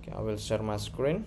Okay, I will share my screen.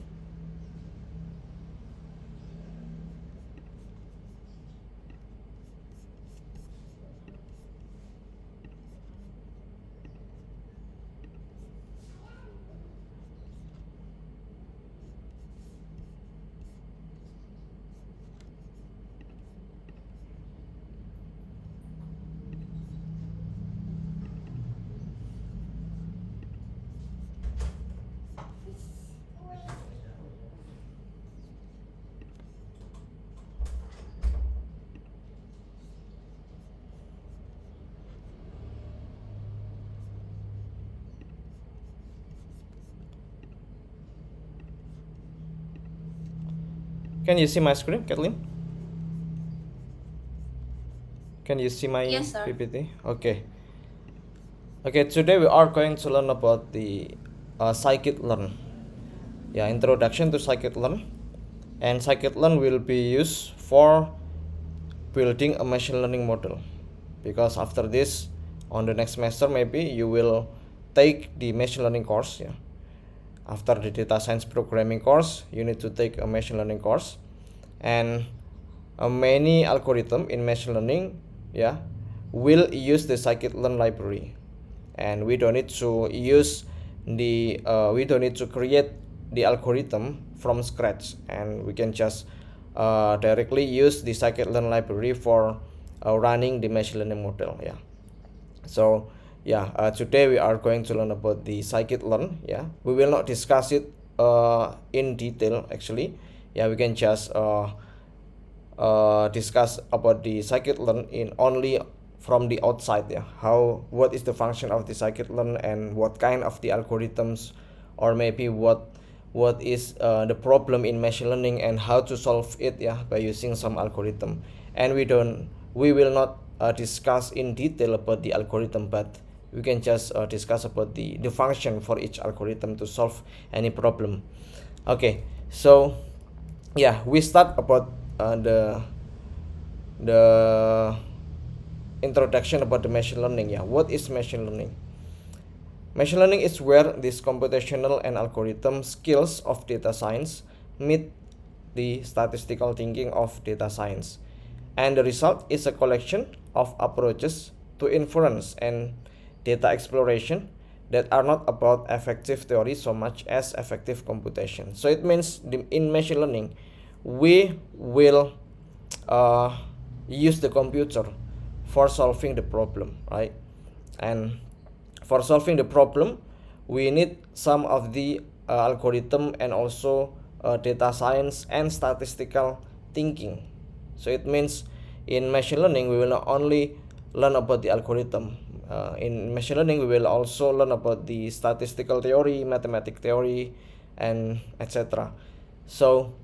Can you see my screen, Kathleen? Can you see my Yes, sir. PPT? Okay. Okay, today we are going to learn about the scikit-learn. Yeah, introduction to scikit-learn. And scikit-learn will be used for building a machine learning model. Because after this, on the next semester, maybe you will take the machine learning course. Yeah. After the data science programming course, you need to take a machine learning course. And many algorithm in machine learning, yeah, will use the scikit-learn library, and we don't need to use we don't need to create the algorithm from scratch, and we can just directly use the scikit-learn library for running the machine learning model. Yeah. So yeah, today we are going to learn about the scikit-learn. Yeah, we will not discuss it in detail actually. Yeah, we can just discuss about the scikit-learn in only from the outside. Yeah, what is the function of the scikit-learn, and what kind of the algorithms, or maybe what is the problem in machine learning and how to solve it, yeah, by using some algorithm. And we will not discuss in detail about the algorithm, but we can just discuss about the function for each algorithm to solve any problem. Okay, so yeah, we start about the introduction about the machine learning. Yeah, what is machine learning? Machine learning is where these computational and algorithm skills of data science meet the statistical thinking of data science, and the result is a collection of approaches to inference and data exploration that are not about effective theory so much as effective computation. So it means in machine learning we will uh, use the computer for solving the problem, right? And for solving the problem, we need some of the algorithm, and also data science and statistical thinking. So it means in machine learning we will not only learn about the algorithm. In machine learning we will also learn about the statistical theory, mathematical theory, and etc. So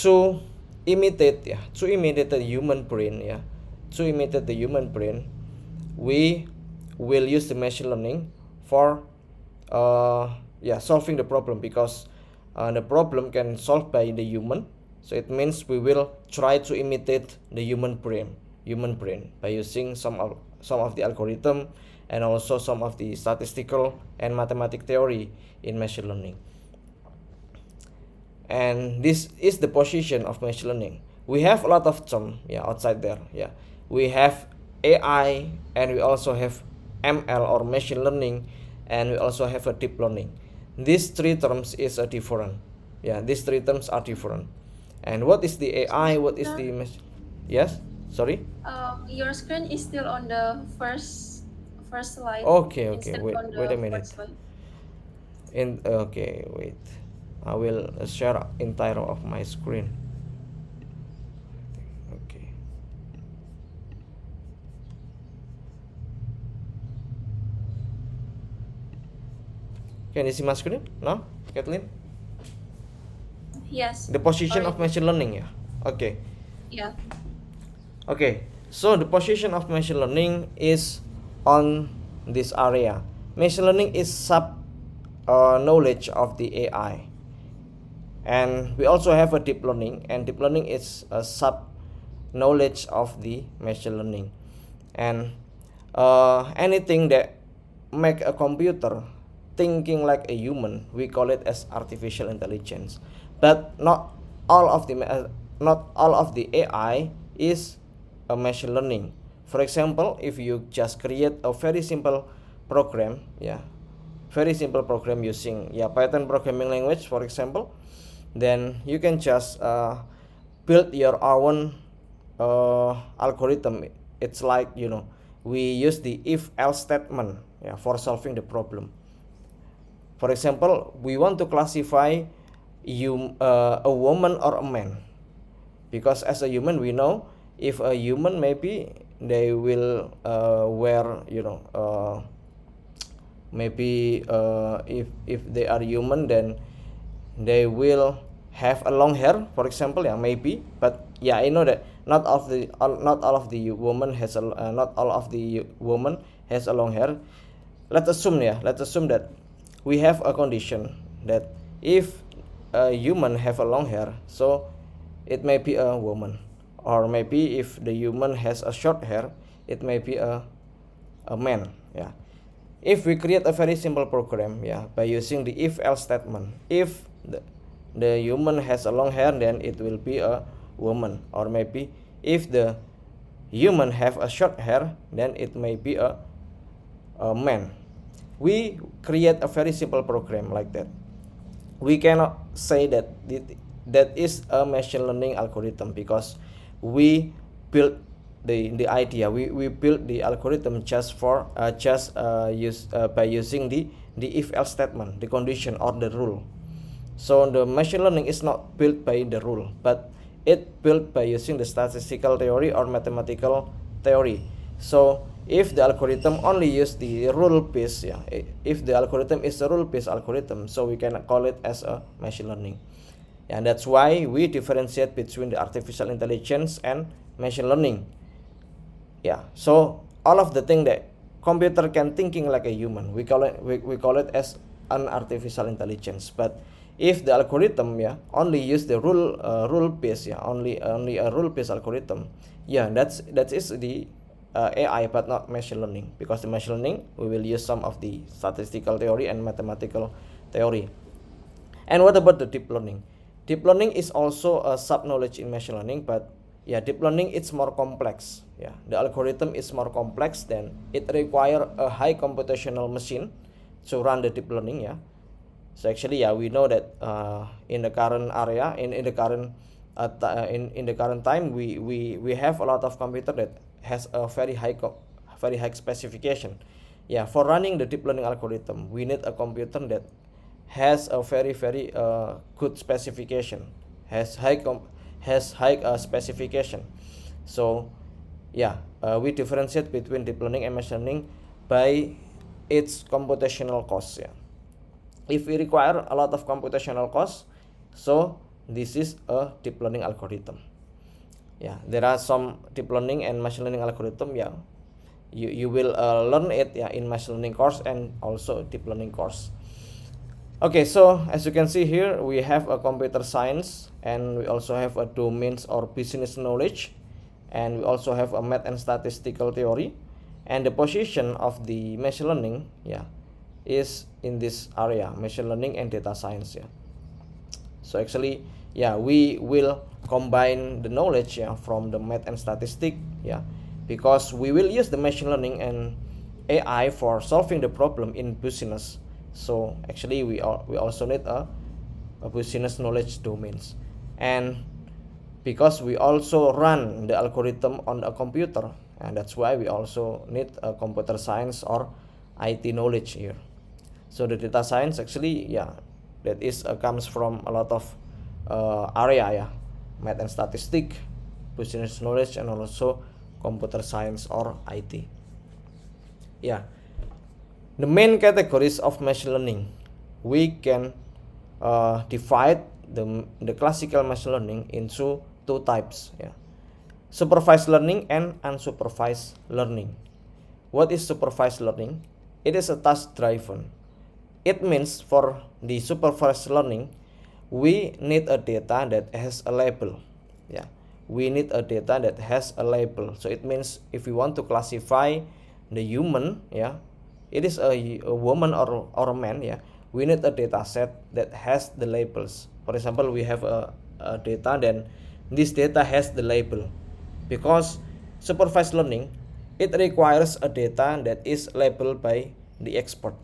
to imitate the human brain, yeah, to imitate the human brain, we will use the machine learning for solving the problem, because the problem can solve by the human. So it means we will try to imitate the human brain by using some of the algorithm, and also some of the statistical and mathematical theory in machine learning. And this is the position of machine learning. We have a lot of term, yeah, outside there. Yeah, we have AI, and we also have ML or machine learning, and we also have a deep learning. These three terms is a different. Yeah, these three terms are different. And what is the AI? What is Sir, the yes? Sorry. your screen is still on the first slide Okay, okay. instead Wait, on wait a the minute. first slide. Okay, wait. I will share entire of my screen. Okay. Can you see my screen now, Kathleen? Yes, The position of already. machine learning, yeah. Okay. Yeah. Okay. So the position of machine learning is on this area. Machine learning is sub knowledge of the AI, and we also have a deep learning, and deep learning is a sub knowledge of the machine learning. And anything that make a computer thinking like a human, we call it as artificial intelligence. But not all of the AI is a machine learning. For example, if you just create a very simple program, using Python programming language, for example, then you can just build your own algorithm. It's like, we use the if else statement for solving the problem. For example, we want to classify a woman or a man, because as a human we know if a human, maybe they will wear, maybe if they are human, then they will have a long hair, for example, maybe. But I know that not all of the woman has a long hair. Let's assume that we have a condition that if a human have a long hair, so it may be a woman. Or maybe if the human has a short hair, it may be a man. If we create a very simple program by using the if else statement, if the human has a long hair, then it will be a woman. Or maybe if the human have a short hair, then it may be a man. We create a very simple program like that. We cannot say that that is a machine learning algorithm, because we built the idea, we built the algorithm by using the if else statement, the condition or the rule. So the machine learning is not built by the rule, but it built by using the statistical theory or mathematical theory. So if the algorithm only use the rule based, if the algorithm is a rule based algorithm, so we can call it as a machine learning. And that's why we differentiate between the artificial intelligence and machine learning. So all of the thing that computer can thinking like a human, we call it as an artificial intelligence. But if the algorithm only use the rule based, only a rule based algorithm, that is the AI, but not machine learning, because the machine learning we will use some of the statistical theory and mathematical theory. And what about the deep learning? Deep learning is also a sub-knowledge in machine learning, but deep learning it's more complex. The algorithm is more complex, then it require a high computational machine to run the deep learning. So actually we know that in the current area, in the current time, we have a lot of computer that has a very high specification. For running the deep learning algorithm, we need a computer that has a very good specification, has high specification. So we differentiate between deep learning and machine learning by its computational cost. If we require a lot of computational cost, so this is a deep learning algorithm. There are some deep learning and machine learning algorithm. You will learn it in machine learning course and also deep learning course. Okay, so as you can see here, we have a computer science, and we also have a domains or business knowledge, and we also have a math and statistical theory. And the position of the machine learning is in this area, machine learning and data science. So actually we will combine the knowledge from the math and statistics, because we will use the machine learning and AI for solving the problem in business. So actually we also need a business knowledge domains. And because we also run the algorithm on a computer, and that's why we also need a computer science or IT knowledge here. So the data science actually that is comes from a lot of area, math and statistics, business knowledge, and also computer science or IT. The main categories of machine learning, we can divide the classical machine learning into two types. Supervised learning and unsupervised learning. What is supervised learning? It is a task driven. It means for the supervised learning, we need a data that has a label. We need a data that has a label. So it means if we want to classify the human, it is a woman or a man, yeah, we need a data set that has the labels. For example, we have a data, then this data has the label, because supervised learning, it requires a data that is labeled by the expert.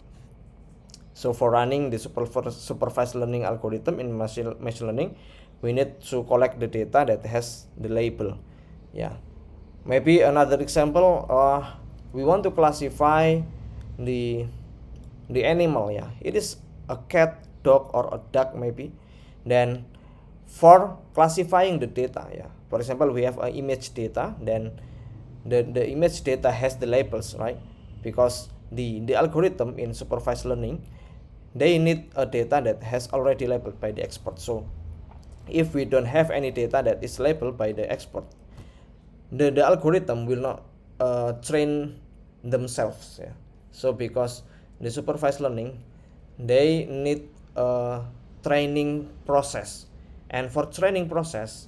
So for running the supervised learning algorithm in machine learning, we need to collect the data that has the label. Yeah, maybe another example, we want to classify the animal. Yeah, it is a cat, dog, or a duck maybe. Then for classifying the data, yeah, for example, we have an image data, then the image data has the labels, right? Because the algorithm in supervised learning, they need a data that has already labeled by the expert. So if we don't have any data that is labeled by the expert, the algorithm will not train themselves, yeah. So because the supervised learning, they need a training process, and for training process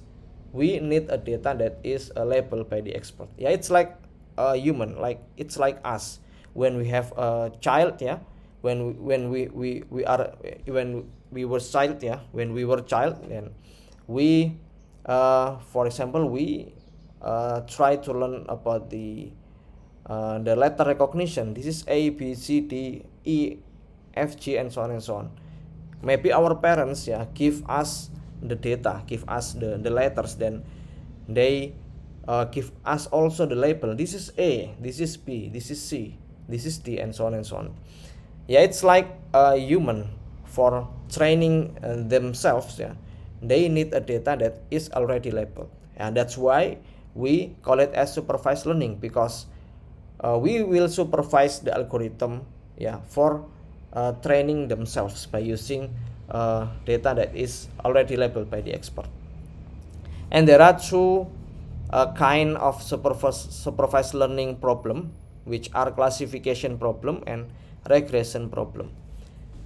we need a data that is labeled by the expert. Yeah, it's like a human, like it's like us when we have a child, yeah, when we are when we were child, yeah, when we were child, and we for example, we try to learn about the letter recognition. This is A, B, C, D, E, F, G, and so on and so on. Maybe our parents, yeah, give us the data, give us the letters, then they give us also the label. This is A, this is B, this is C, this is D, and so on and so on. Yeah, it's like a human for training themselves, yeah, they need a data that is already labeled, and that's why we call it as supervised learning, because we will supervise the algorithm, yeah, for training themselves by using data that is already labeled by the expert. And there are two kind of supervised learning problem, which are classification problem and regression problem.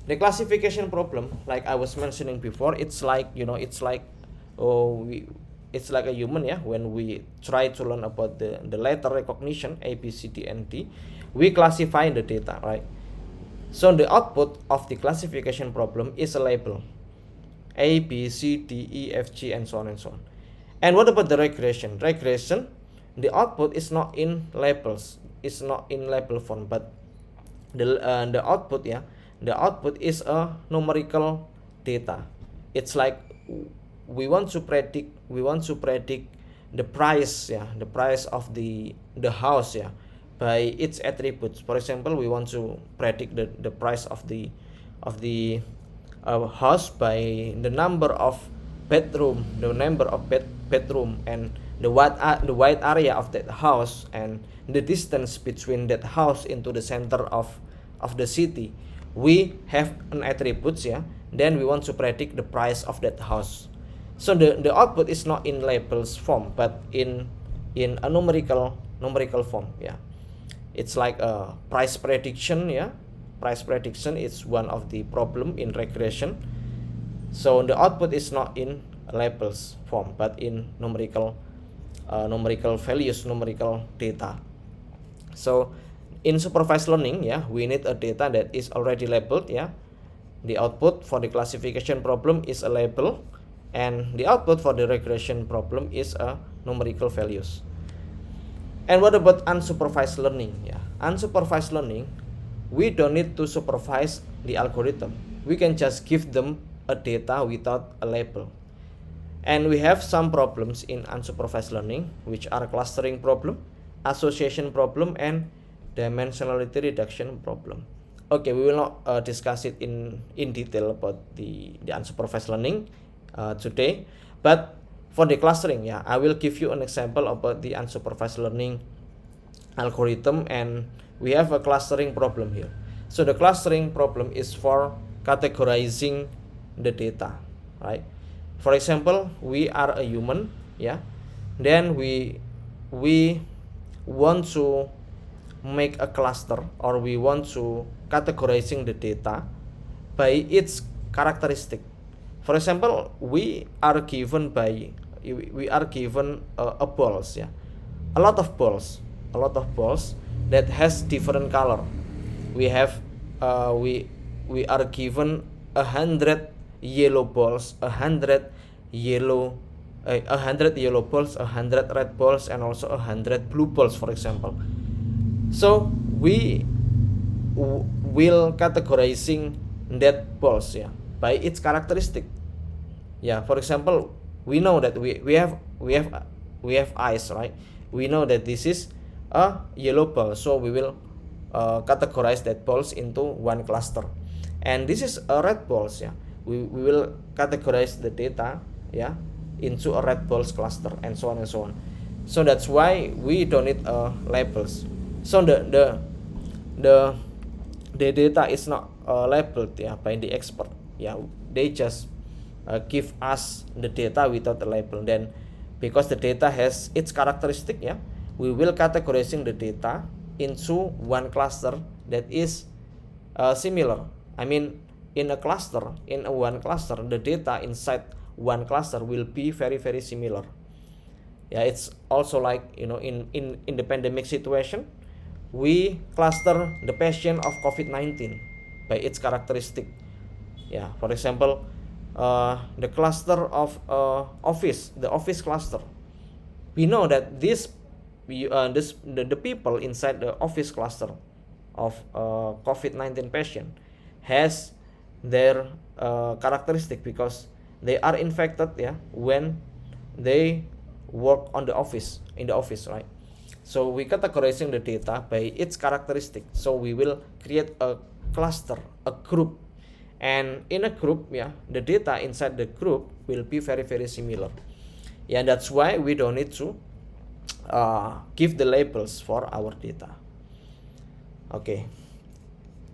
The classification problem, like I was mentioning before, it's like, it's like it's like a human, yeah. When we try to learn about the letter recognition A, B, C, D, and D, we classify the data, right? So the output of the classification problem is a label A, B, C, D, E, F, G, and so on and so on. And what about the regression? Regression, the output is not in labels, it's not in label form, but the output, yeah, the output is a numerical data. It's like we want to predict the price, yeah, the price of the house, yeah, by its attributes. For example, we want to predict the price of the house by the number of bedroom, and the wide area of that house, and the distance between that house into the center of the city. We have an attributes, yeah, then we want to predict the price of that house. So the output is not in labels form, but in a numerical form, yeah. It's like a price prediction, yeah. Price prediction is one of the problem in regression. So the output is not in labels form, but in numerical values, numerical data. So in supervised learning, yeah, we need a data that is already labeled, yeah. The output for the classification problem is a label, and the output for the regression problem is a numerical values. And what about unsupervised learning? Yeah, unsupervised learning, we don't need to supervise the algorithm. We can just give them a data without a label. And we have some problems in unsupervised learning, which are clustering problem, association problem, and dimensionality reduction problem. Okay, we will not discuss it in detail about the unsupervised learning today, but for the clustering, yeah, I will give you an example about the unsupervised learning algorithm, and we have a clustering problem here. So the clustering problem is for categorizing the data, right? For example, we are a human, yeah, then we want to make a cluster, or we want to categorizing the data by its characteristic. For example, we are given a balls, yeah, a lot of balls that has different color. we have we are given 100 yellow balls, 100 yellow 100 yellow balls, 100 red balls, and also 100 blue balls, for example. So we will categorizing that balls, yeah, by its characteristic. Yeah, for example, we know that we have eyes, right? We know that this is a yellow ball, so we will categorize that balls into one cluster. And this is a red balls, yeah, we will categorize the data, yeah, into a red balls cluster, and so on and so on. So that's why we don't need labels. So the data is not labeled, yeah, by the expert. Yeah, they just give us the data without a label. Then because the data has its characteristic, yeah, we will categorizing the data into one cluster that is similar. I mean, in one cluster, the data inside one cluster will be very, very similar. Yeah, it's also like, in the pandemic situation, we cluster the patient of COVID-19 by its characteristic. Yeah, for example, the cluster of the office cluster. We know that the people inside the office cluster of COVID-19 patient has their characteristic, because they are infected, yeah, when they work in the office, right? So we categorizing the data by its characteristic. So we will create a cluster, a group, and in a group, yeah, the data inside the group will be very, very similar. Yeah, that's why we don't need to give the labels for our data. Okay.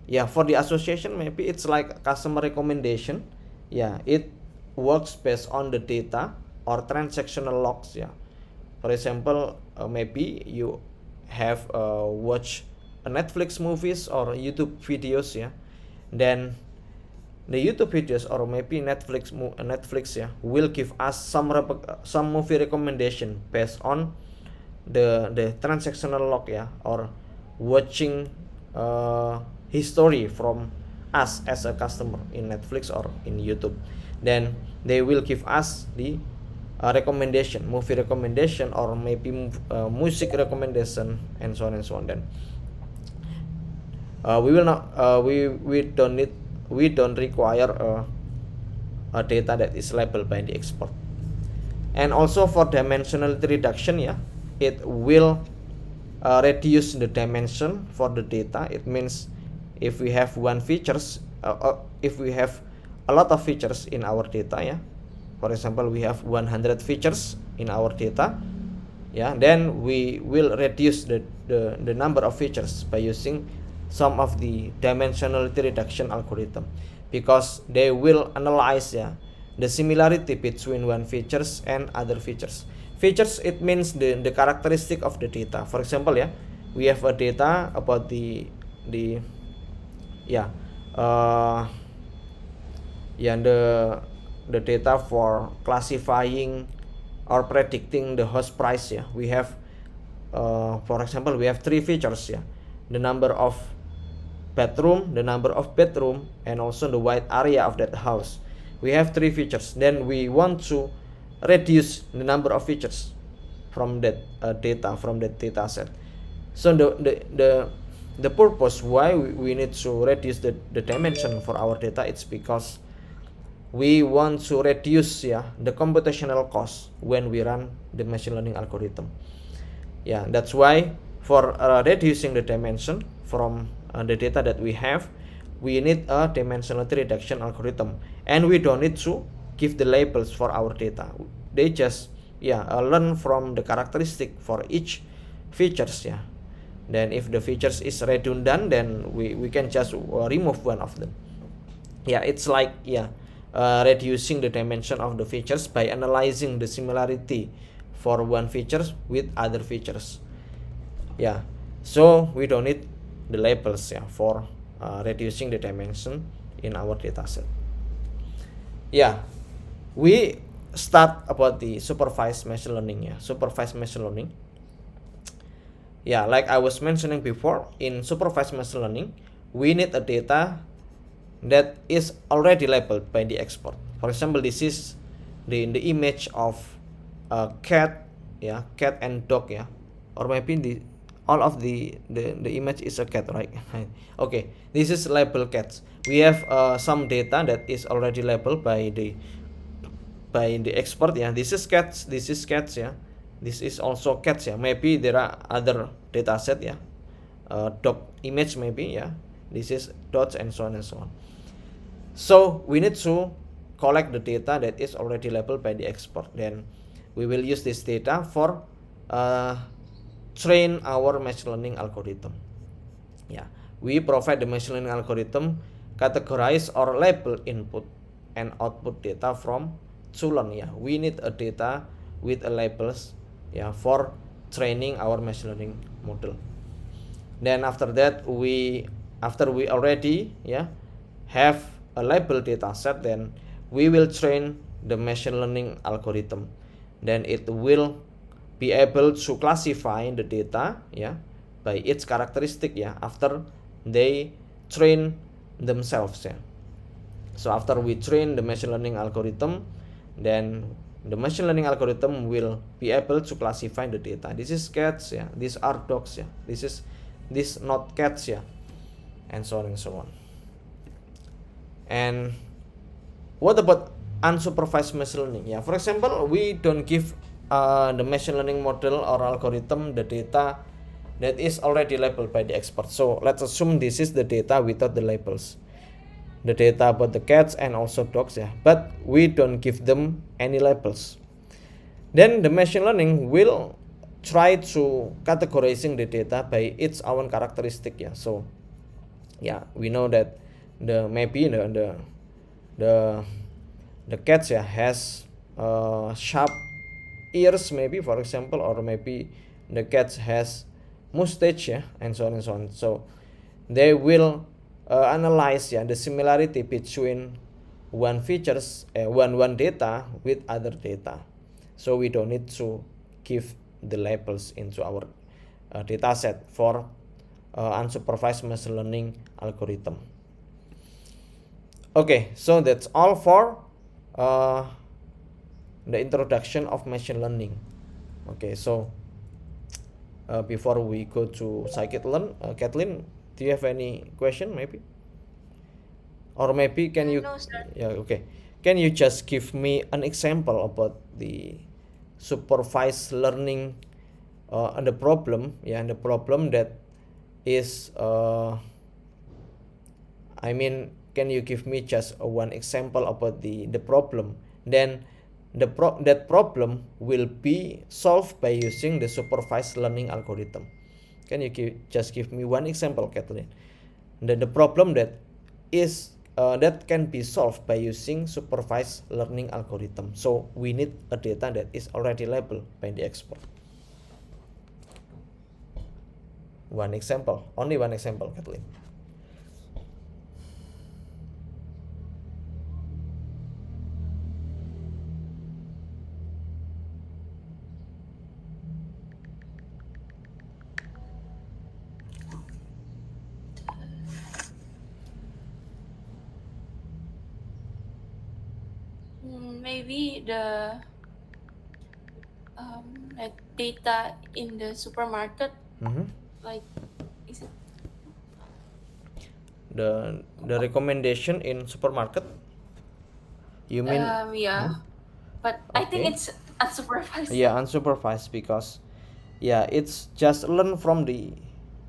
Yeah, for the association, maybe it's like customer recommendation. Yeah, it works based on the data or transactional logs. Yeah, for example, maybe you have watch a Netflix movies or YouTube videos. Yeah, then the YouTube videos or maybe Netflix, yeah, will give us some movie recommendation based on the transactional log, yeah, or watching history from us as a customer in Netflix or in YouTube. Then they will give us the recommendation, movie recommendation, or maybe music recommendation, and so on and so on. Then we will not we don't require a data that is labeled by the expert. And also for dimensionality reduction, yeah, it will reduce the dimension for the data. It means if we have if we have a lot of features in our data, yeah, for example, we have 100 features in our data, yeah, then we will reduce the number of features by using some of the dimensionality reduction algorithm, because they will analyze, yeah, the similarity between one features and other features. Features, it means the characteristic of the data. For example, yeah, we have a data about the data for classifying or predicting the house price. Yeah, we have for example, we have 3 features. Yeah, the number of bedroom, the number of bedroom, and also the wide area of that house. We have 3 features. Then we want to reduce the number of features from that data, from that data set. So the purpose why we need to reduce the dimension for our data, it's because we want to reduce, yeah, the computational cost when we run the machine learning algorithm. Yeah, that's why for reducing the dimension from the data that we have, we need a dimensionality reduction algorithm, and we don't need to give the labels for our data. They just, yeah, learn from the characteristic for each features. Yeah, then if the features is redundant, then we can just remove one of them. Yeah, it's like, yeah, reducing the dimension of the features by analyzing the similarity for one feature with other features. Yeah, so we don't need the labels, yeah, for reducing the dimension in our dataset. Yeah, we start about the supervised machine learning. Yeah, supervised machine learning. Yeah, like I was mentioning before, in supervised machine learning, we need a data that is already labeled by the export. For example, this is the image of a cat, cat and dog, or maybe all of the image is a cat, right? Okay, this is label cats. We have some data that is already labeled by the export, this is cats, this is also cats, maybe there are other data set, dog image maybe, this is dots and so on and so on. So we need to collect the data that is already labeled by the export. Then we will use this data for train our machine learning algorithm. We provide the machine learning algorithm categorize or label input and output data from to learn. We need a data with a labels for training our machine learning model. Then after that, after we already have a label data set, then we will train the machine learning algorithm. Then it will be able to classify the data by its characteristic after they train themselves. So after we train the machine learning algorithm, then the machine learning algorithm will be able to classify the data. This is cats, these are dogs, this not cats, and so on and so on. And what about unsupervised machine learning? For example, we don't give the machine learning model or algorithm the data that is already labeled by the expert. So let's assume this is the data without the labels, the data about the cats and also dogs, but we don't give them any labels. Then the machine learning will try to categorizing the data by its own characteristic. So we know that maybe the cats has sharp ears, maybe, for example, or maybe the cat has mustache, and so on and so on. So they will analyze the similarity between one data with other data. So we don't need to give the labels into our data set for unsupervised machine learning algorithm. Okay, so that's all for the introduction of machine learning. Okay, so before we go to scikit-learn, Kathleen, do you have any question maybe? Or maybe can you? No, sir. Okay. Can you just give me an example about the supervised learning and the problem? And the problem that is can you give me just one example about the problem? Then that problem will be solved by using the supervised learning algorithm. Can you just give me one example, Kathleen? The problem that is that can be solved by using supervised learning algorithm. So we need a data that is already labeled by the expert. One example, only one example, Kathleen. Maybe the like data in the supermarket, like is it the recommendation in supermarket? You mean? yeah, but I think Okay. it's unsupervised. Unsupervised, because it's just learn from the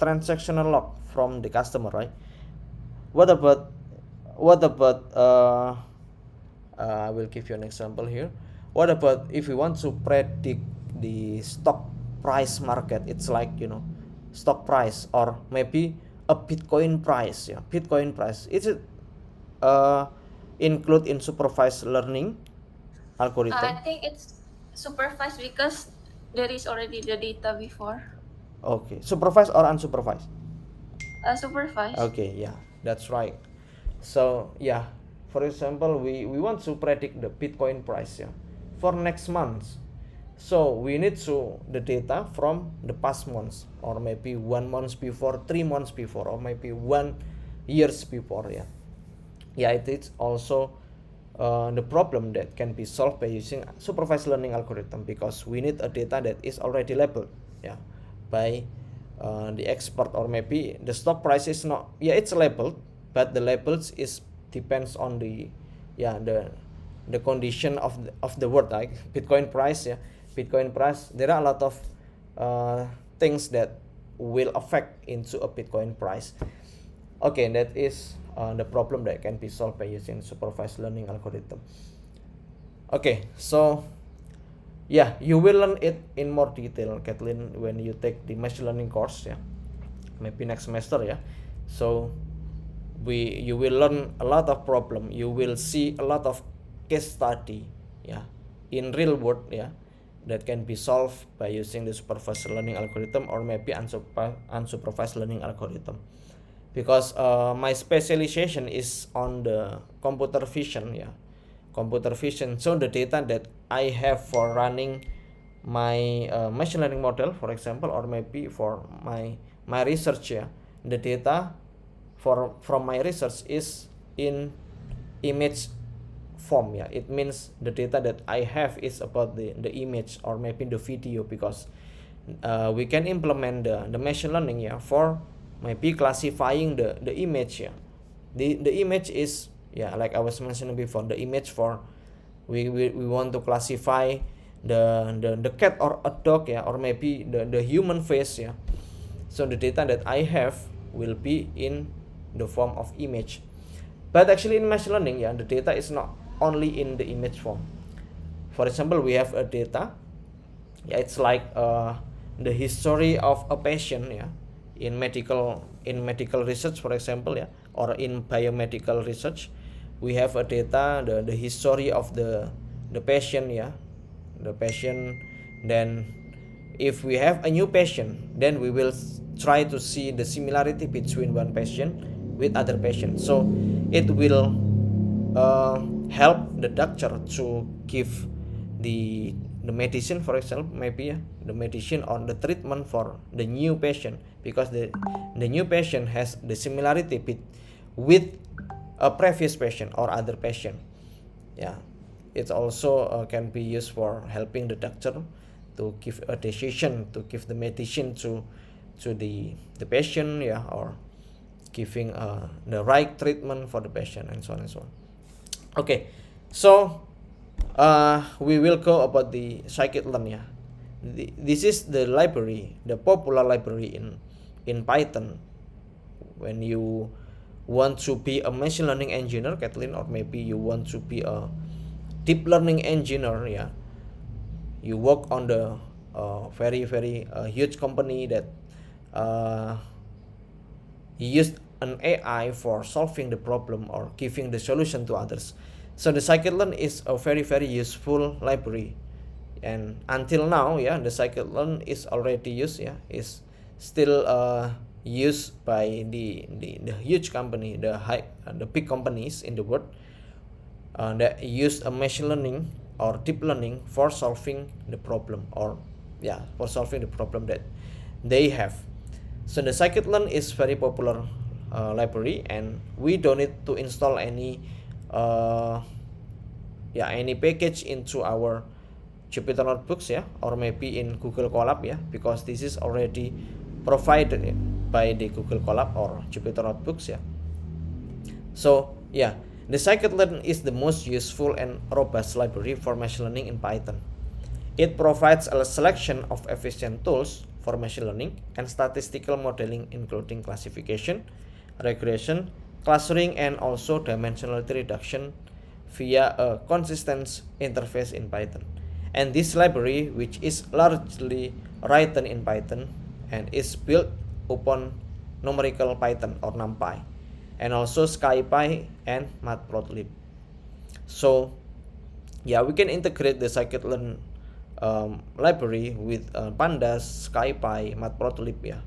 transactional log from the customer, right? What about I will give you an example here. What about if we want to predict the stock price market? It's like, stock price, or maybe a Bitcoin price. Bitcoin price. Is it include in supervised learning algorithm? I think it's supervised because there is already the data before. Okay, supervised or unsupervised? Supervised. Okay, that's right. So for example, we want to predict the Bitcoin price for next month. So we need the data from the past months, or maybe 1 month before, 3 months before, or maybe 1 years before. It is also the problem that can be solved by using supervised learning algorithm, because we need a data that is already labeled by the expert, or maybe the stock price is not, it's labeled, but the labels is depends on the condition of the word, like Bitcoin price. Bitcoin price, there are a lot of things that will affect into a Bitcoin price. Okay, that is the problem that can be solved by using supervised learning algorithm. Okay, so you will learn it in more detail, Kathleen, when you take the machine learning course, maybe next semester. So you will learn a lot of problem, you will see a lot of case study in real world that can be solved by using the supervised learning algorithm, or maybe unsupervised learning algorithm, because my specialization is on the computer vision. So the data that I have for running my machine learning model, for example, or maybe for my research, the data from my research is in image form. It means the data that I have is about the image, or maybe the video, because we can implement the machine learning for maybe classifying the image. The image is like I was mentioning before, the image for we want to classify the cat or a dog, or maybe the human face. So the data that I have will be in the form of image. But actually in machine learning, the data is not only in the image form. For example, we have a data, it's like the history of a patient, in medical research, for example, or in biomedical research. We have a data, the history of the patient, the patient. Then if we have a new patient, then we will try to see the similarity between one patient with other patients. So it will help the doctor to give the medicine, for example, maybe the medicine or the treatment for the new patient, because the new patient has the similarity with a previous patient or other patient. It also can be used for helping the doctor to give a decision to give the medicine to the patient, or giving the right treatment for the patient, and so on and so on. Okay, so we will go about the scikit-learn. This is the library, the popular library in Python. When you want to be a machine learning engineer, Kathleen, or maybe you want to be a deep learning engineer, you work on the very huge company that used an AI for solving the problem or giving the solution to others. So the scikit-learn is a very useful library, and until now, the scikit-learn is already used, is still used by the huge company, the big companies in the world that use a machine learning or deep learning for solving the problem, or for solving the problem that they have. So the scikit-learn is very popular library, and we don't need to install any package into our Jupyter Notebooks, or maybe in Google Colab, because this is already provided by the Google Colab or Jupyter Notebooks. So the scikit-learn is the most useful and robust library for machine learning in Python. It provides a selection of efficient tools for machine learning and statistical modeling, including classification, regression, clustering, and also dimensionality reduction via a consistent interface in Python. And this library, which is largely written in Python and is built upon numerical Python or NumPy, and also SciPy and Matplotlib. So we can integrate the scikit-learn library with Pandas, SciPy, Matplotlib.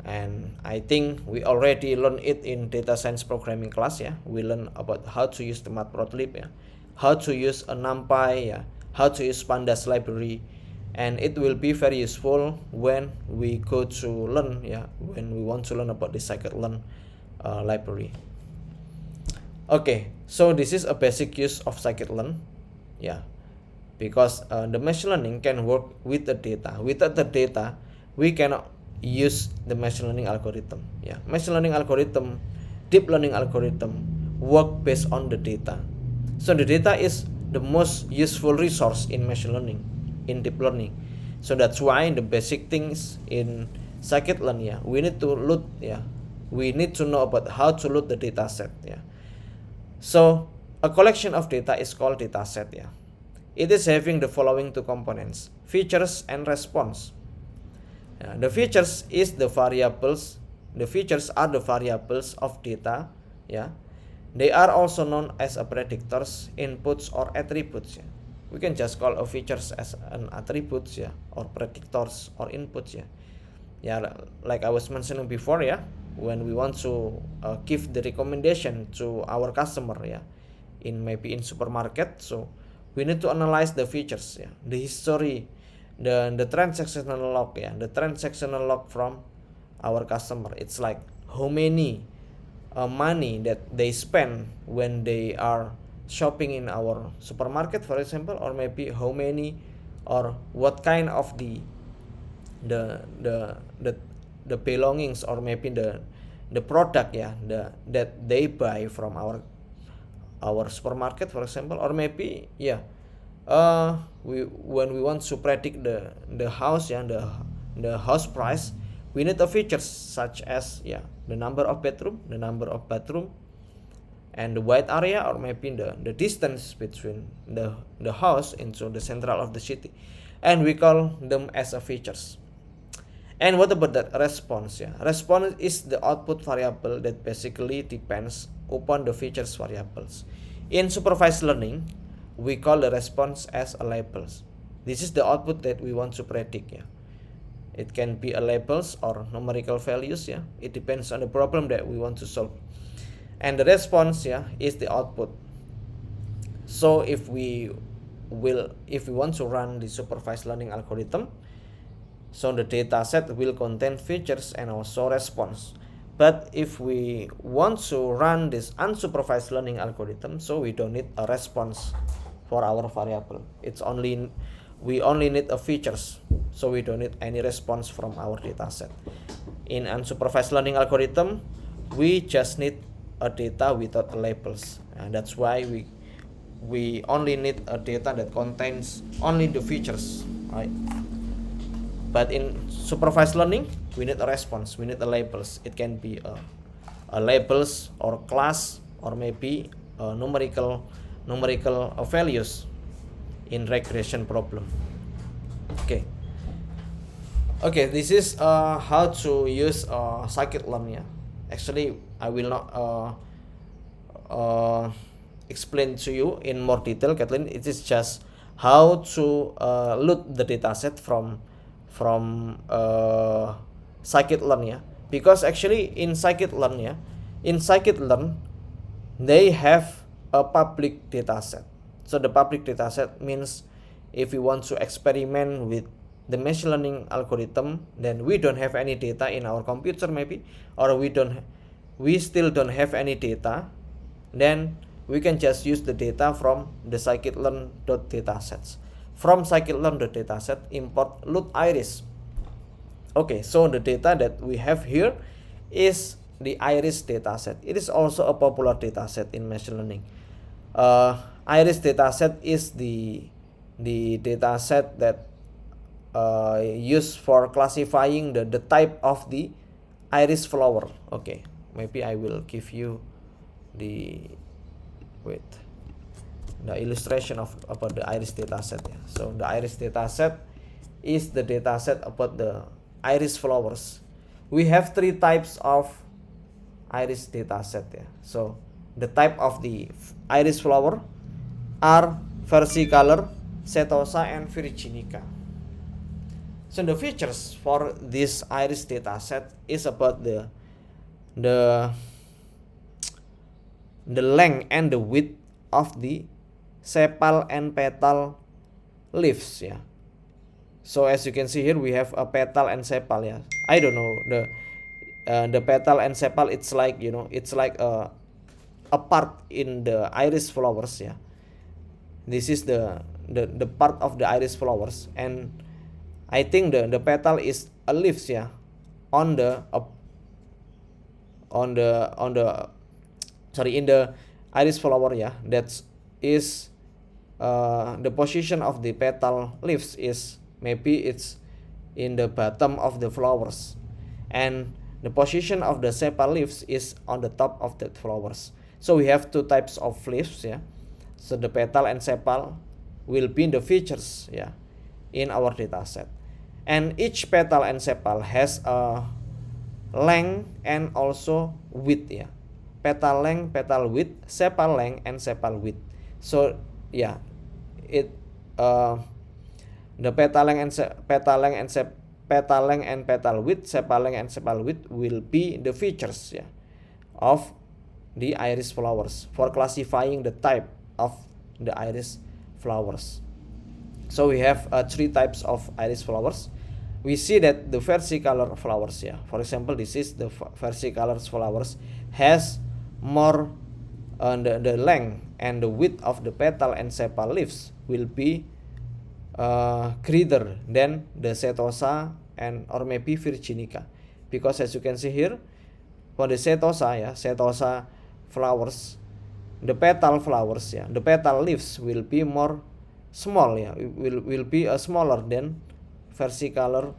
And I think we already learned it in data science programming class. We learned about how to use the Matplotlib, how to use a NumPy, how to use Pandas library, and it will be very useful when we go to learn, when we want to learn about the scikit-learn library. Okay, so this is a basic use of scikit-learn, yeah, because the machine learning can work with the data. Without the data, we cannot use the machine learning algorithm. Yeah, machine learning algorithm, deep learning algorithm work based on the data. So the data is the most useful resource in machine learning, in deep learning. So that's why the basic things in scikit-learn, yeah, we need to load, yeah, we need to know about how to load the data set, yeah. So a collection of data is called data set, yeah. It is having the following two components: features and response. The features is the variables. The features are the variables of data, yeah. They are also known as a predictors, inputs, or attributes, yeah. We can just call a features as an attributes, yeah, or predictors or inputs, yeah. Yeah, like I was mentioning before, yeah, when we want to give the recommendation to our customer, yeah, in maybe in supermarket, so we need to analyze the features, yeah, the history, the transactional log, yeah, the transactional log from our customer. It's like how many money that they spend when they are shopping in our supermarket, for example, or maybe how many or what kind of the the the the belongings, or maybe the product, yeah, that they buy from our supermarket, for example, or maybe, yeah, we when we want to predict the house, yeah, the house price, we need the features such as, yeah, the number of bathroom, and the wide area, or maybe the distance between the house into the central of the city, and we call them as a features. And what about that response? Yeah, response is the output variable that basically depends upon the features variables. In supervised learning, we call the response as a labels. This is the output that we want to predict. Yeah, it can be a labels or numerical values. Yeah, it depends on the problem that we want to solve. And the response, yeah, is the output. So if we want to run the supervised learning algorithm, so the data set will contain features and also response. But if we want to run this unsupervised learning algorithm, so we don't need a response for our variable. We only need a features, so we don't need any response from our data set. In unsupervised learning algorithm, we just need a data without labels, and that's why we only need a data that contains only the features, right? But in supervised learning, we need a response, we need a labels. It can be a labels or class, or maybe numerical values in regression problem. Okay, this is how to use scikit-learn. Yeah, actually I will not explain to you in more detail, Kathleen. It is just how to load the dataset from scikit-learn, yeah. Because actually in scikit-learn, they have a public dataset. So the public dataset means if we want to experiment with the machine learning algorithm, then we don't have any data in our computer maybe, or we still don't have any data, then we can just use the data from the scikit-learn.datasets. From scikit-learn.dataset, import load iris. Okay, so the data that we have here is the iris dataset. It is also a popular dataset in machine learning. Iris dataset is the dataset that used for classifying the type of the iris flower. Okay, maybe I will give you the illustration about the iris dataset. Yeah. So the iris dataset is the dataset about the iris flowers. We have three types of iris dataset. Yeah. So the type of the iris flower are versicolor, setosa, and virginica. So the features for this iris dataset is about the length and the width of the sepal and petal leaves. Yeah. So as you can see here, we have a petal and sepal. Yeah. I don't know the petal and sepal, it's like, you know, it's like a part in the iris flowers, yeah. This is the part of the iris flowers, and I think the petal is a leaves, yeah, on the on the sorry, in the iris flower, yeah. That is the position of the petal leaves is maybe it's in the bottom of the flowers, and the position of the sepal leaves is on the top of the flowers. So we have two types of leaves, yeah. So the petal and sepal will be the features, yeah, in our data set, and each petal and sepal has a length and also width, yeah. Petal length, petal width, sepal length, and sepal width. So yeah, it the petal length and petal length and petal length and petal width, sepal length and sepal width will be the features, yeah, of the iris flowers for classifying the type of the iris flowers. So we have three types of iris flowers. We see that the versicolor flowers, yeah, for example, this is the versicolor flowers, has more the length and the width of the petal and sepal leaves will be greater than the setosa and or maybe virginica, because as you can see here, for the setosa, yeah, setosa flowers, the petal flowers, yeah, the petal leaves will be more small, yeah, will be smaller than versicolor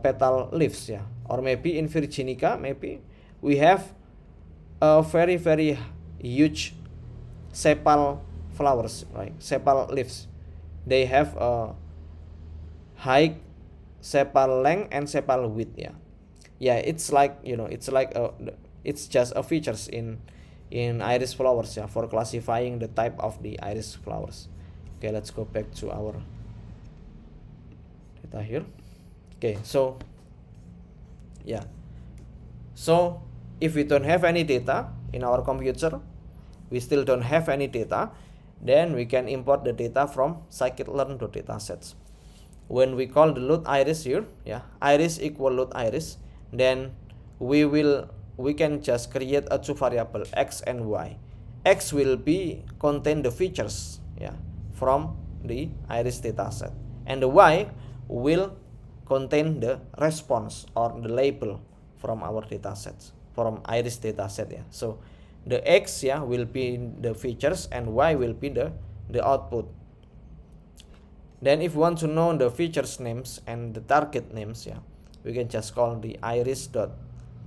petal leaves, yeah. Or maybe in virginica, maybe we have a very huge sepal flowers, right? Sepal leaves, they have a high sepal length and sepal width, yeah. Yeah, it's like, you know, it's like it's just a features in iris flowers, yeah, for classifying the type of the iris flowers. Okay, let's go back to our data here. Okay, so yeah, so if we don't have any data in our computer, we still don't have any data, then we can import the data from scikit-learn.datasets. When we call the load iris here, yeah, iris equal load iris, then we can just create a two variable x and y. X will be contain the features, yeah, from the iris dataset, and the y will contain the response or the label from our datasets, from iris dataset, yeah. So the x, yeah, will be the features and y will be the output. Then if we want to know the features names and the target names, yeah, we can just call the iris dot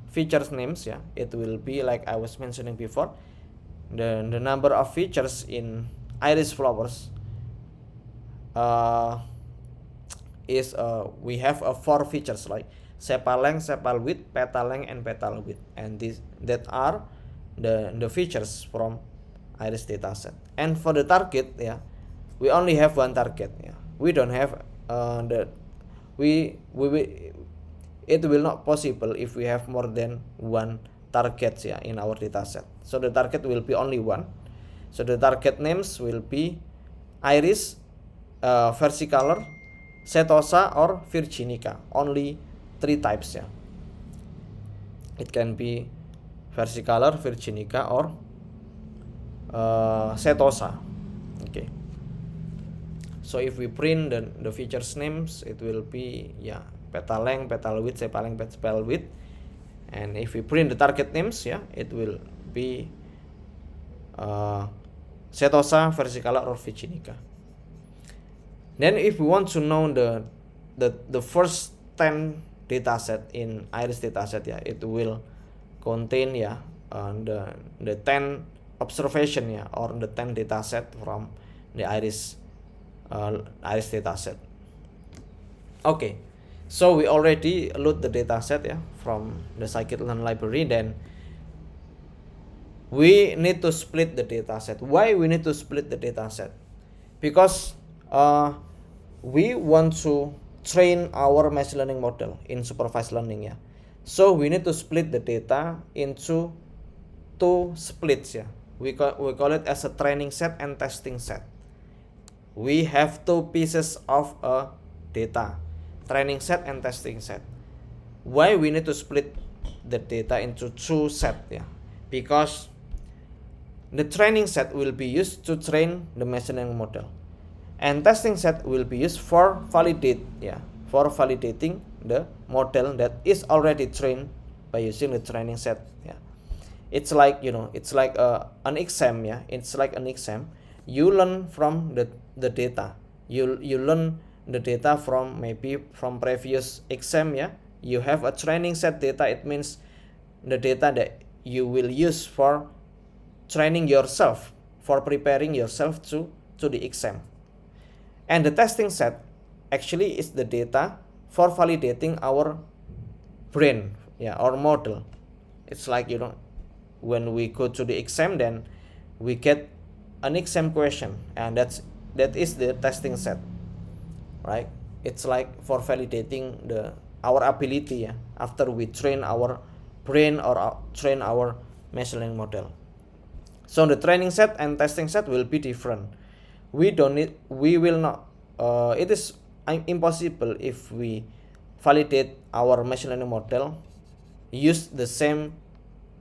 features names, yeah. It will be like I was mentioning before, the number of features in iris flowers is we have 4 features, like sepal length, sepal width, petal length, and petal width, and that are the features from iris dataset. And for the target, yeah, we only have one target, yeah. We don't have it will not possible if we have more than one target, yeah, in our dataset. So the target will be only one. So the target names will be iris, versicolor, setosa, or virginica. Only 3 types, yeah. It can be versicolor, virginica, or setosa. Okay. So if we print the features names, it will be, yeah, petal length, petal width, sepal length, sepal width. And if we print the target names, yeah, it will be setosa, versicolor, or virginica. Then if we want to know the first 10 dataset in iris dataset, yeah, it will contain, yeah, the 10 observation, yeah, or the 10 dataset from the iris dataset. Okay, so we already load the dataset, yeah, from the scikit-learn library. Then we need to split the dataset. Why we need to split the dataset? Because we want to train our machine learning model in supervised learning, yeah. So we need to split the data into 2 splits, yeah. We call it as a training set and testing set. We have 2 pieces of a data, training set and testing set. Why we need to split the data into two sets, yeah, because the training set will be used to train the machine learning model, and testing set will be used for validating the model that is already trained by using the training set. Yeah, it's like an exam. Yeah, it's like an exam. You learn from the data. You learn the data from maybe from previous exam. Yeah, you have a training set data. It means the data that you will use for training yourself, for preparing yourself to the exam. And the testing set actually is the data for validating our brain, yeah, our model. It's like, when we go to the exam, then we get an exam question, and that is the testing set, right? It's like for validating our ability, yeah, after we train our brain or train our machine learning model. So the training set and testing set will be different. It is impossible if we validate our machine learning model use the same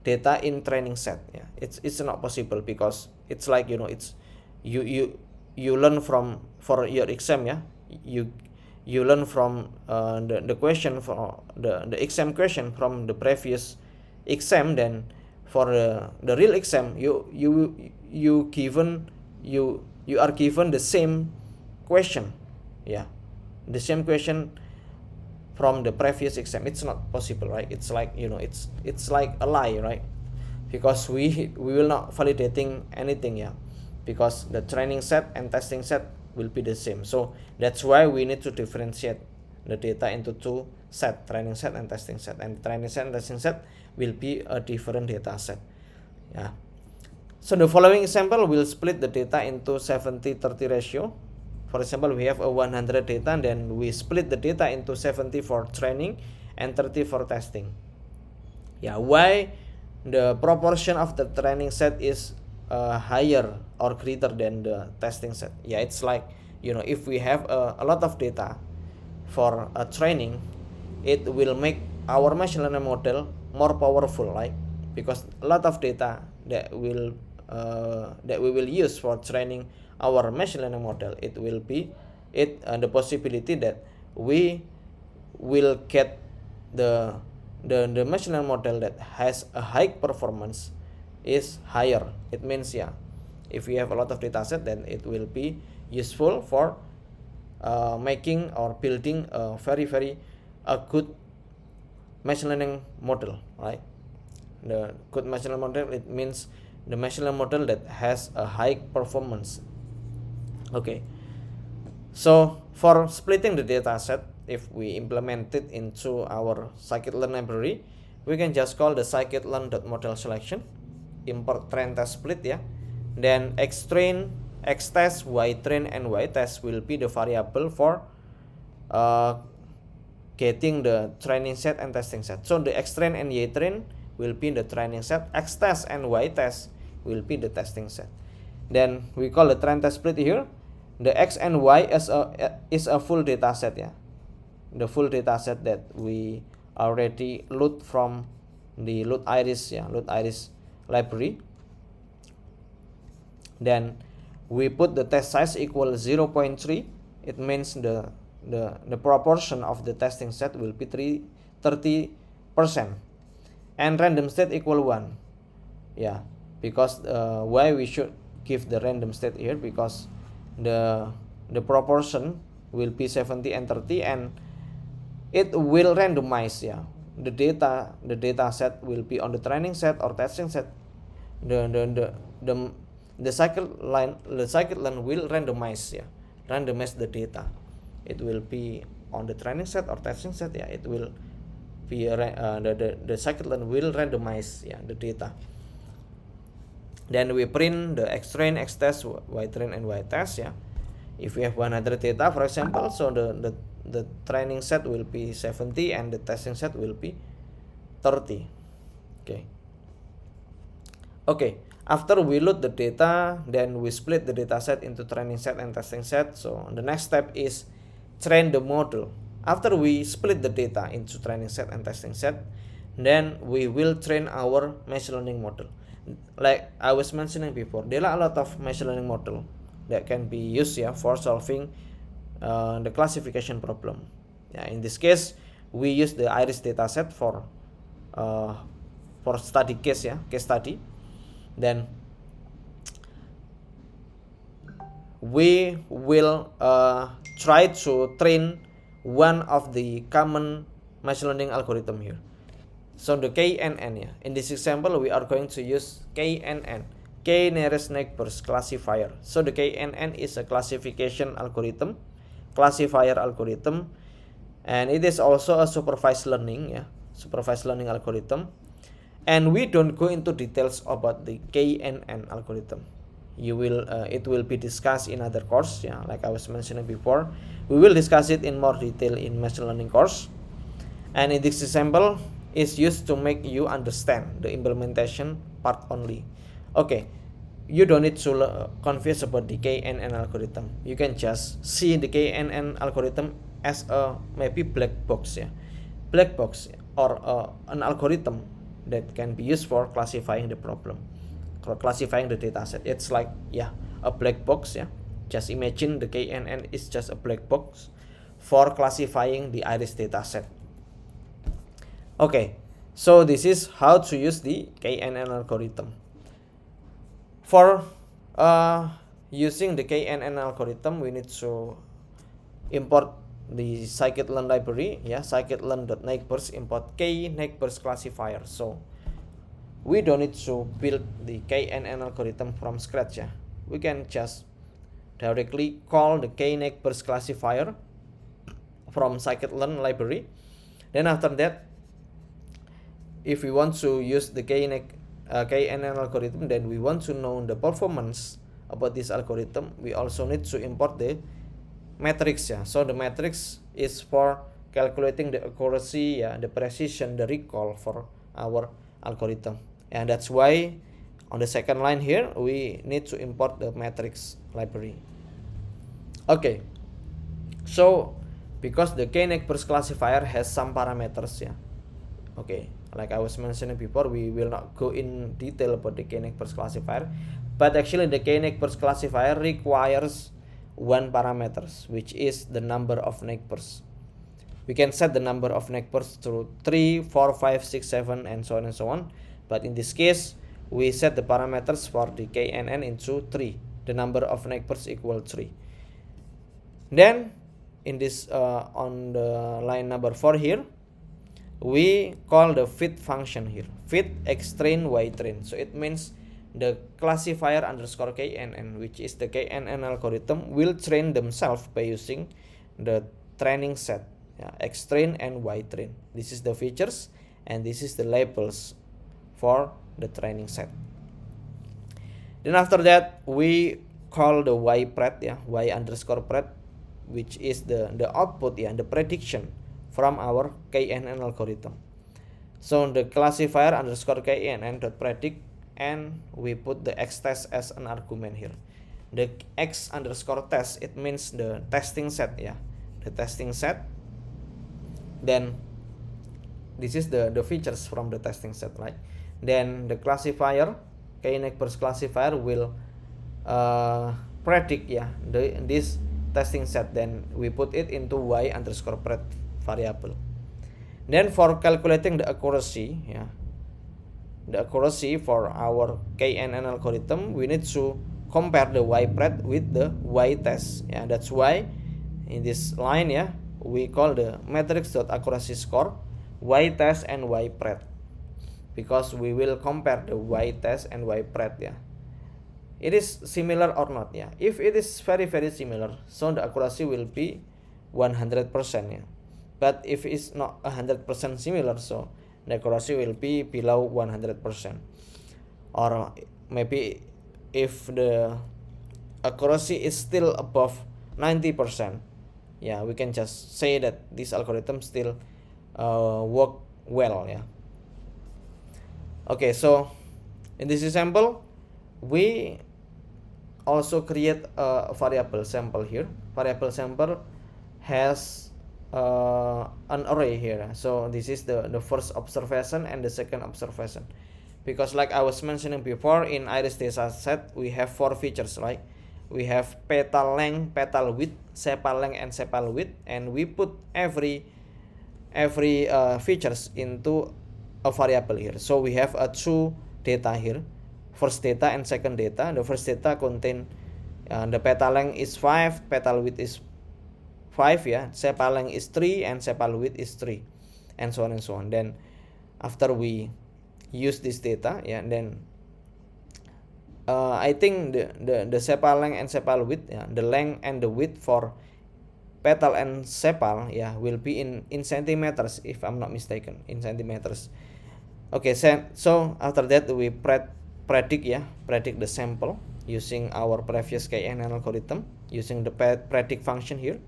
data in training set. Yeah, it's not possible, because it's like, it's you learn from, for your exam, yeah, you learn from the question, for the exam question from the previous exam. Then for the real exam, you are given the same question, yeah, the same question from the previous exam. It's not possible, right? It's like, it's like a lie, right? Because we will not validating anything, yeah, because the training set and testing set will be the same. So that's why we need to differentiate the data into two set, training set and testing set. And training set and testing set will be a different data set, yeah. So the following example will split the data into 70-30 ratio. For example, we have a 100 data, and then we split the data into 70 for training and 30 for testing. Yeah, why the proportion of the training set is higher or greater than the testing set? Yeah, it's like, if we have a lot of data for a training, it will make our machine learning model more powerful, right? Because a lot of data that we will use for training our machine learning model, it will be the possibility that we will get the machine learning model that has a high performance is higher. It means, yeah, if we have a lot of data set, then it will be useful for making or building a very good machine learning model, right? The good machine learning model, it means the machine learning model that has a high performance. Okay, so for splitting the data set, if we implement it into our scikit-learn library, we can just call the scikit-learn.model selection, import train test split, yeah. Then xtrain, xtest, ytrain, and ytest will be the variable for getting the training set and testing set. So the xtrain and ytrain will be the training set, xtest and ytest will be the testing set. Then we call the train test split here. The x and y is a full data set, yeah, the full data set that we already load from the load_iris, yeah, load_iris library. Then we put the test size equal 0.3. It means the proportion of the testing set will be 30%, and random state equal 1, yeah, because why we should give the random state here, because the proportion will be 70 and 30, and it will randomize, yeah, the data set will be on the training set or testing set. The scikit-learn will randomize the data. It will be on the training set or testing set, yeah, it will be the scikit-learn will randomize, yeah, the data. Then we print the xtrain, xtest, ytrain, and ytest, yeah. If we have 100 data, for example, so the training set will be 70 and the testing set will be 30. Okay, after we load the data, then we split the data set into training set and testing set. So the next step is train the model. After we split the data into training set and testing set, then we will train our machine learning model. Like I was mentioning before, there are a lot of machine learning model that can be used for solving the classification problem. In this case, we use the iris dataset for study case study. Then we will try to train one of the common machine learning algorithm here. So the KNN, in this example we are going to use KNN, K nearest neighbors classifier. So the KNN is a classification algorithm, classifier algorithm, and it is also a supervised learning algorithm. And we don't go into details about the KNN algorithm. It will be discussed in other course, like I was mentioning before. We will discuss it in more detail in machine learning course. And in this example is used to make you understand the implementation part only. Okay, you don't need to confuse about the KNN algorithm. You can just see the KNN algorithm as a maybe black box, black box, or an algorithm that can be used for classifying the problem, for classifying the dataset. It's like a black box. Just imagine the KNN is just a black box for classifying the iris dataset. Okay, so this is how to use the KNN algorithm. For using the KNN algorithm, we need to import the scikit-learn library, scikit-learn.neighbors, import k-neighbors classifier. So we don't need to build the KNN algorithm from scratch. We can just directly call the k-neighbors classifier from scikit-learn library. Then after that, if we want to use the KNN algorithm, then we want to know the performance about this algorithm, we also need to import the matrix. So the matrix is for calculating the accuracy, the precision, the recall for our algorithm. And that's why on the second line here we need to import the matrix library. Okay, so because the k-neighbors classifier has some parameters, okay, like I was mentioning before, we will not go in detail about the k-neighbors classifier, but actually the k-neighbors classifier requires one parameters, which is the number of neighbors. We can set the number of neighbors to 3, 4, 5, 6, 7, and so on and so on. But in this case, we set the parameters for the KNN into 3. The number of neighbors equal 3. Then in this on the line number 4 here, we call the fit function here. Fit x train y train. So it means the classifier underscore KNN, which is the KNN algorithm, will train themselves by using the training set, x train and y train. This is the features and this is the labels for the training set. Then after that we call the y pred, y underscore pred, which is the output, the prediction from our KNN algorithm. So the classifier underscore KNN dot predict, and we put the x test as an argument here. The x underscore test, it means the testing set, the testing set. Then this is the features from the testing set, right? Then the classifier, k-neighbors classifier, will predict this testing set. Then we put it into y underscore pred variable. Then for calculating the accuracy, the accuracy for our KNN algorithm, we need to compare the y pred with the y test. That's why in this line, we call the matrix.accuracy score y test and y pred, because we will compare the y test and y pred. It is similar or not. If it is very very similar, so the accuracy will be 100%. But if it's not 100% similar, so the accuracy will be below 100%. Or maybe if the accuracy is still above 90%, we can just say that this algorithm still work well. Okay, so in this example we also create a variable sample here. Variable sample has an array here. So this is the first observation and the second observation, because like I was mentioning before, in iris dataset we have 4 features, right? We have petal length, petal width, sepal length, and sepal width, and we put every features into a variable here. So we have a 2 data here, first data and second data. The first data contain the petal length is 5, petal width is 5, yeah, sepal length is 3, and sepal width is 3, and so on and so on. Then after we use this data, yeah, then I think the sepal length and sepal width, yeah, the length and the width for petal and sepal, yeah, will be in centimeters, if I'm not mistaken, in centimeters. Okay, so after that we predict the sample using our previous KNN algorithm, using the predict function here.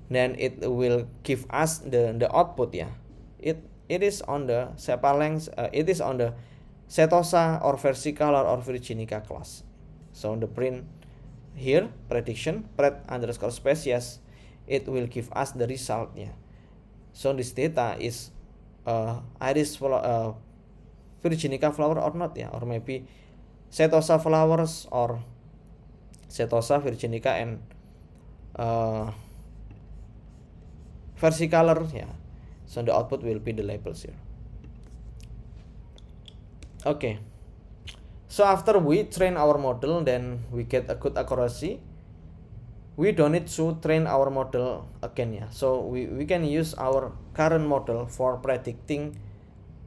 Then it will give us the output, yeah. It is on the sepal length, it is on the setosa or versicolor or virginica class. So on the print here, prediction pred_species, it will give us the result, yeah. So this data is iris virginica flower or not, yeah, or maybe setosa flowers or setosa virginica and versicolor, yeah. So the output will be the labels here. Okay, so after we train our model, then we get a good accuracy. We don't need to train our model again, yeah. So we can use our current model for predicting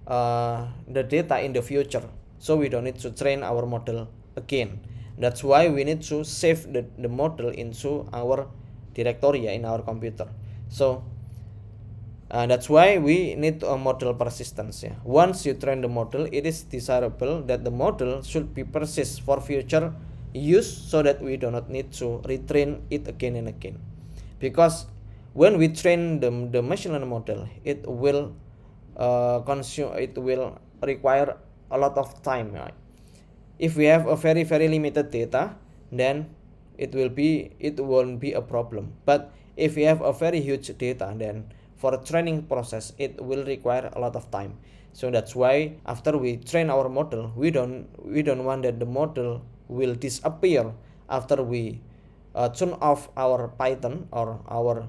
the data in the future. So we don't need to train our model again. That's why we need to save the model into our directory, yeah, in our computer. So that's why we need a model persistence, yeah. Once you train the model, it is desirable that the model should be persist for future use, so that we do not need to retrain it again and again. Because when we train the machine learning model, it will require a lot of time, right? If we have a very limited data, then it won't be a problem. But if we have a very huge data, then for a training process it will require a lot of time. So that's why after we train our model, we don't want that the model will disappear after we turn off our Python or our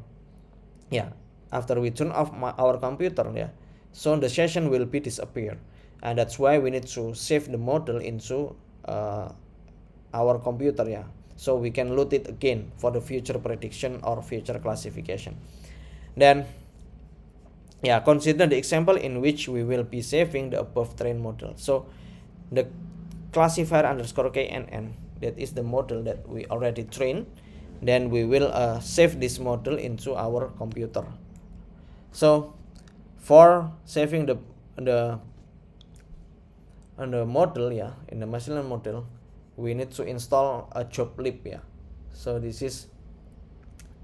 after we turn off our computer, yeah. So the session will be disappear, and that's why we need to save the model into our computer, yeah, so we can load it again for the future prediction or future classification. Then consider the example in which we will be saving the above trained model. So the classifier _KNN, that is the model that we already trained. Then we will save this model into our computer. So for saving the model, yeah, in the machine learning model, we need to install a joblib, yeah. So this is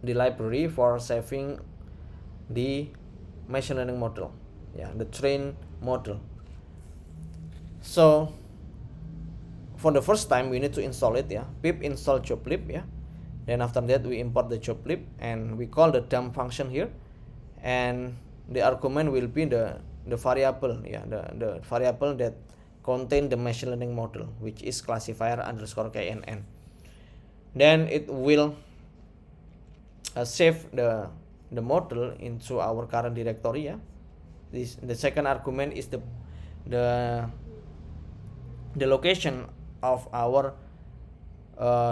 the library for saving the machine learning model, yeah, the trained model. So for the first time we need to install it, yeah, pip install joblib, yeah. Then after that we import the joblib and we call the dump function here, and the argument will be the variable, yeah, the variable that contain the machine learning model, which is classifier _KNN. Then it will save the model into our current directory, yeah. The second argument is the location of our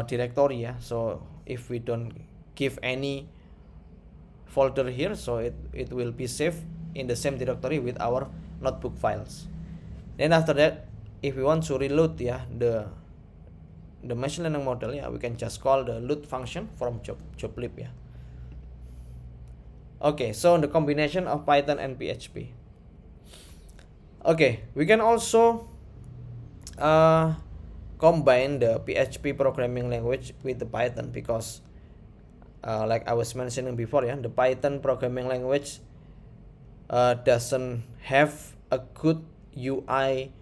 directory, yeah. So if we don't give any folder here, so it will be saved in the same directory with our notebook files. Then after that, if we want to reload, yeah, the machine learning model, yeah, we can just call the load function from joblib, yeah. Okay, so the combination of Python and PHP. Okay, we can also combine the PHP programming language with the Python, because like I was mentioning before, yeah, the Python programming language doesn't have a good UI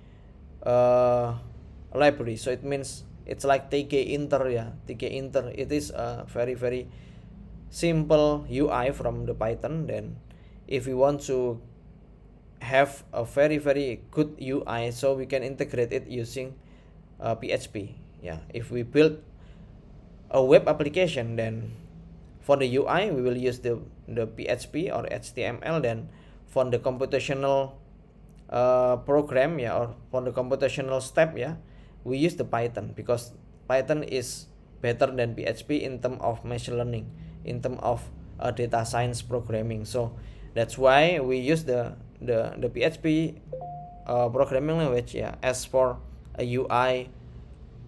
library. So it means it's like tkinter, yeah. Tkinter, it is very simple UI from the Python, then if we want to have a very good UI, so we can integrate it using PHP. Yeah, if we build a web application, then for the UI we will use the PHP or HTML. Then for the computational program, yeah, or for the computational step, yeah, we use the Python, because Python is better than PHP in terms of machine learning, in terms of data science programming. So that's why we use the PHP programming language, yeah, as for a UI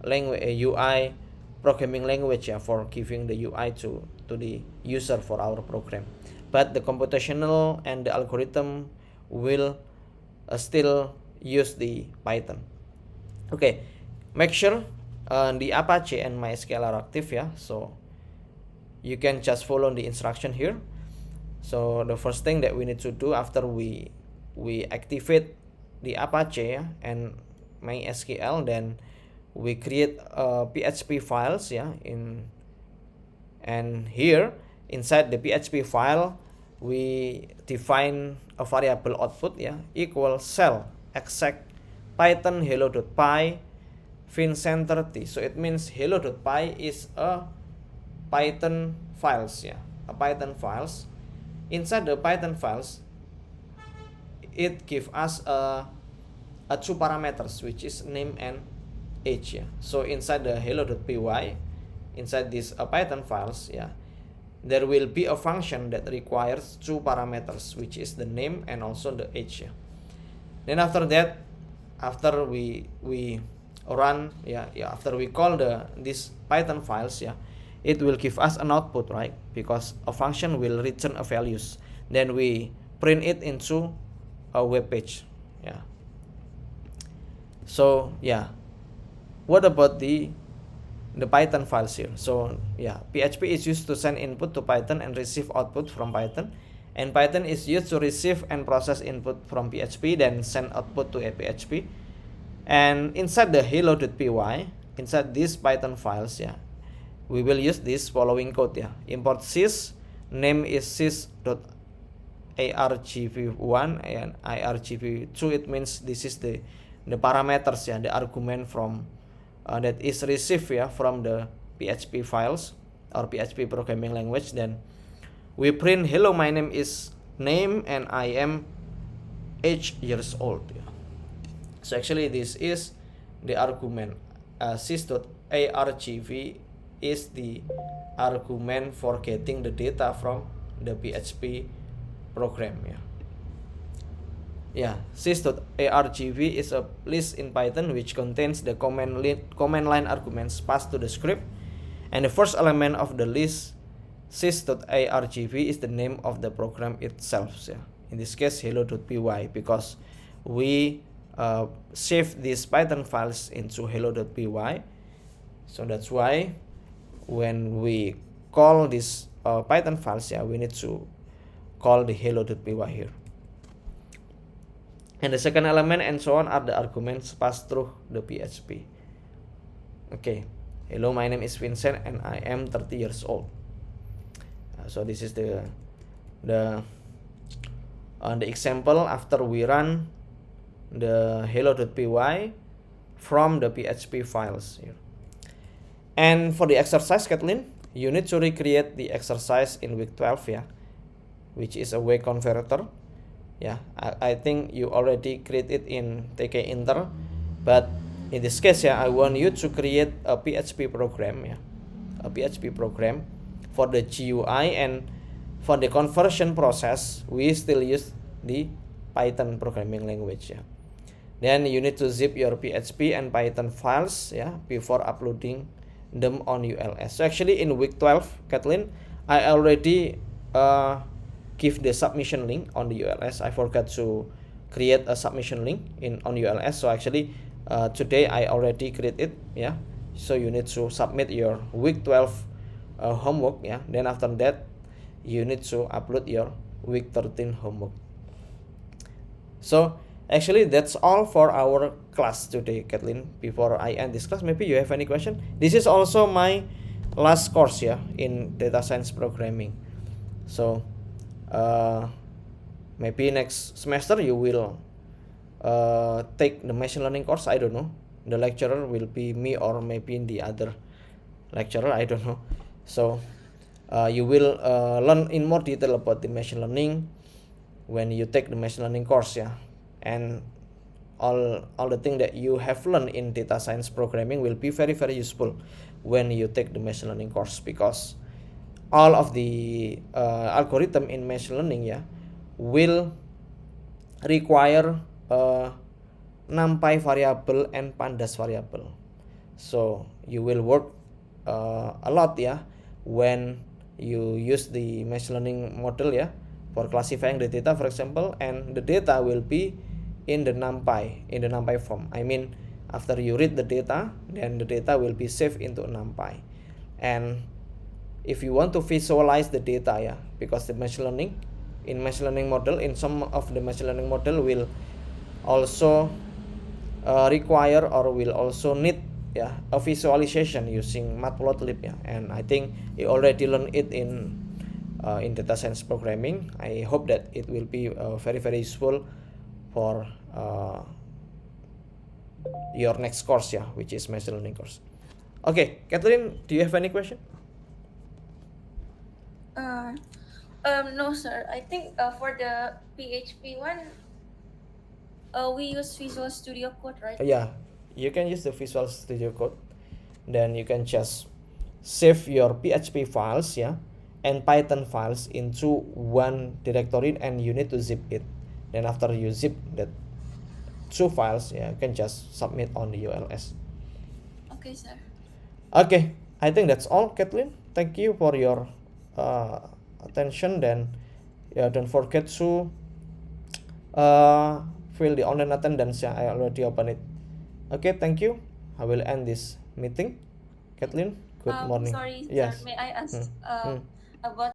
language, a UI programming language, yeah, for giving the UI to the user for our program. But the computational and the algorithm will still use the Python. Okay, make sure the Apache and MySQL are active, yeah. So you can just follow the instruction here. So the first thing that we need to do after we activate the Apache, yeah, and MySQL, then we create PHP files, yeah, and here inside the PHP file we define a variable output, yeah, equal cell exec python hello.py vincent30. So it means hello.py is a Python files, yeah, a Python files. Inside the Python files, it gives us a two parameters, which is name and age, yeah. So inside the hello.py, inside this Python files, yeah, there will be a function that requires two parameters, which is the name and also the age, yeah. Then after that, after we run, yeah, after we call this Python files, yeah, it will give us an output, right? Because a function will return a values. Then we print it into a web page, yeah. So yeah, what about the Python files here? So yeah, PHP is used to send input to Python and receive output from Python, and Python is used to receive and process input from PHP, then send output to a PHP. And inside the hello.py, inside these Python files, yeah, we will use this following code, yeah. Import sys, name is sys.argv1 and argv2. It means this is the parameters, yeah, the argument from that is received, yeah, from the PHP files or PHP programming language. Then we print hello, my name is name and I am 8 years old, yeah. So actually this is the argument. Sys.argv is the argument for getting the data from the PHP program, yeah. Yeah, sys.argv is a list in Python which contains the command line arguments passed to the script, and the first element of the list sys.argv is the name of the program itself, yeah. In this case hello.py, because we save these Python files into hello.py. So that's why when we call this Python files, yeah, we need to call the hello.py here. And the second element and so on are the arguments passed through the PHP. Okay, hello, my name is Vincent and I am 30 years old. So this is the example after we run the hello.py from the PHP files here. And for the exercise, Kathleen, you need to recreate the exercise in week 12, yeah, which is a way converter. Yeah, I think you already created in tkinter, but in this case, yeah, I want you to create a PHP program, yeah, a PHP program for the GUI, and for the conversion process we still use the Python programming language, yeah. Then you need to zip your PHP and Python files, yeah, before uploading them on ULS. So actually in week 12, Kathleen, I already give the submission link on the ULS. I forgot to create a submission link on ULS. So actually today I already created it, yeah. So you need to submit your week 12 homework, yeah. Then after that you need to upload your week 13 homework. So actually that's all for our class today, Kathleen. Before I end this class, maybe you have any question. This is also my last course ya in data science programming. So maybe next semester you will take the machine learning course. I don't know. The lecturer will be me or maybe the other lecturer. I don't know. So you will learn in more detail about the machine learning when you take the machine learning course ya, and all the thing that you have learned in data science programming will be very very useful when you take the machine learning course, because all of the algorithm in machine learning ya will require NumPy variable and Pandas variable. So you will work a lot ya when you use the machine learning model ya for classifying the data, for example, and the data will be in the NumPy form. I mean, after you read the data, then the data will be saved into NumPy. And if you want to visualize the data ya, because the machine learning model, in some of the machine learning model will also require or will also need a visualization using Matplotlib ya, and I think you already learned it in data science programming. I hope that it will be very very useful for your next course ya, which is machine learning course. Okay, Kathleen, do you have any question? No, sir. I think for the PHP one, we use Visual Studio Code, right? Yeah, you can use the Visual Studio Code. Then you can just save your PHP files ya and Python files into one directory, and you need to zip it. Then after you zip that two files, you can just submit on the ULS. Okay, sir. Okay, I think that's all, Kathleen. Thank you for your attention. Then don't forget to fill the online attendance. I already opened it. Okay, thank you. I will end this meeting. Kathleen, good morning. Sorry, Yes. sir. May I ask Hmm. about